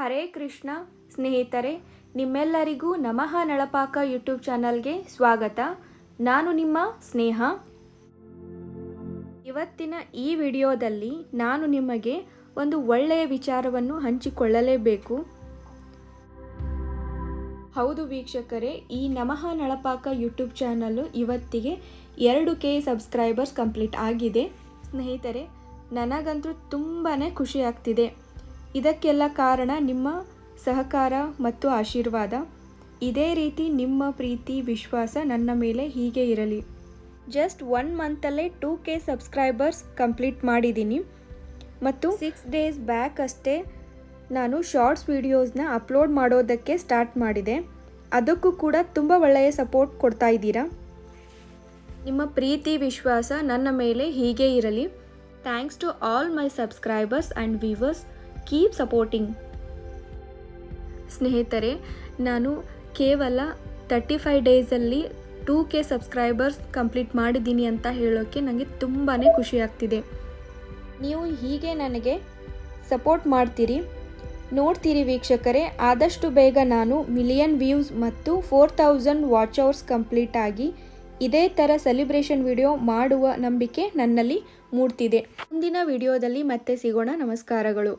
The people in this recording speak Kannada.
ಹರೇ ಕೃಷ್ಣ ಸ್ನೇಹಿತರೆ, ನಿಮ್ಮೆಲ್ಲರಿಗೂ ನಮಃ ನಳಪಾಕ ಯೂಟ್ಯೂಬ್ ಚಾನಲ್ಗೆ ಸ್ವಾಗತ. ನಾನು ನಿಮ್ಮ ಸ್ನೇಹ. ಇವತ್ತಿನ ಈ ವಿಡಿಯೋದಲ್ಲಿ ನಾನು ನಿಮಗೆ ಒಂದು ಒಳ್ಳೆಯ ವಿಚಾರವನ್ನು ಹಂಚಿಕೊಳ್ಳಲೇಬೇಕು. ಹೌದು ವೀಕ್ಷಕರೇ, ಈ ನಮಃ ನಳಪಾಕ ಯೂಟ್ಯೂಬ್ ಚಾನಲ್ಲು ಇವತ್ತಿಗೆ 2K ಸಬ್ಸ್ಕ್ರೈಬರ್ಸ್ ಕಂಪ್ಲೀಟ್ ಆಗಿದೆ. ಸ್ನೇಹಿತರೆ, ನನಗಂತೂ ತುಂಬಾ ಖುಷಿ ಆಗ್ತಿದೆ. ಇದಕ್ಕೆಲ್ಲ ಕಾರಣ ನಿಮ್ಮ ಸಹಕಾರ ಮತ್ತು ಆಶೀರ್ವಾದ. ಇದೇ ರೀತಿ ನಿಮ್ಮ ಪ್ರೀತಿ ವಿಶ್ವಾಸ ನನ್ನ ಮೇಲೆ ಹೀಗೆ ಇರಲಿ. ಜಸ್ಟ್ 1 ಮಂತಲ್ಲೇ 2K ಸಬ್ಸ್ಕ್ರೈಬರ್ಸ್ ಕಂಪ್ಲೀಟ್ ಮಾಡಿದ್ದೀನಿ ಮತ್ತು 6 ಡೇಸ್ ಬ್ಯಾಕ್ ಅಷ್ಟೇ ನಾನು ಶಾರ್ಟ್ಸ್ ವಿಡಿಯೋಸ್ನ ಅಪ್ಲೋಡ್ ಮಾಡೋದಕ್ಕೆ ಸ್ಟಾರ್ಟ್ ಮಾಡಿದೆ. ಅದಕ್ಕೂ ಕೂಡ ತುಂಬ ಒಳ್ಳೆಯ ಸಪೋರ್ಟ್ ಕೊಡ್ತಾ ಇದ್ದೀರಾ. ನಿಮ್ಮ ಪ್ರೀತಿ ವಿಶ್ವಾಸ ನನ್ನ ಮೇಲೆ ಹೀಗೆ ಇರಲಿ. Thanks to all my subscribers and viewers. Keep supporting. ಸ್ನೇಹಿತರೆ, ನಾನು ಕೇವಲ 35 ಡೇಸಲ್ಲಿ 2K ಸಬ್ಸ್ಕ್ರೈಬರ್ಸ್ ಕಂಪ್ಲೀಟ್ ಮಾಡಿದ್ದೀನಿ ಅಂತ ಹೇಳೋಕ್ಕೆ ನನಗೆ ತುಂಬಾ ಖುಷಿ ಆಗ್ತಿದೆ. ನೀವು ಹೀಗೆ ನನಗೆ ಸಪೋರ್ಟ್ ಮಾಡ್ತೀರಿ, ನೋಡ್ತೀರಿ ವೀಕ್ಷಕರೇ. ಆದಷ್ಟು ಬೇಗ ನಾನು 1 ಮಿಲಿಯನ್ ವ್ಯೂಸ್ ಮತ್ತು 4000 ವಾಚ್ ಅವರ್ಸ್ ಕಂಪ್ಲೀಟ್ ಆಗಿ ಇದೇ ಥರ ಸೆಲಿಬ್ರೇಷನ್ ವಿಡಿಯೋ ಮಾಡುವ ನಂಬಿಕೆ ನನ್ನಲ್ಲಿ ಮೂಡ್ತಿದೆ. ಮುಂದಿನ ವಿಡಿಯೋದಲ್ಲಿ ಮತ್ತೆ ಸಿಗೋಣ. ನಮಸ್ಕಾರಗಳು.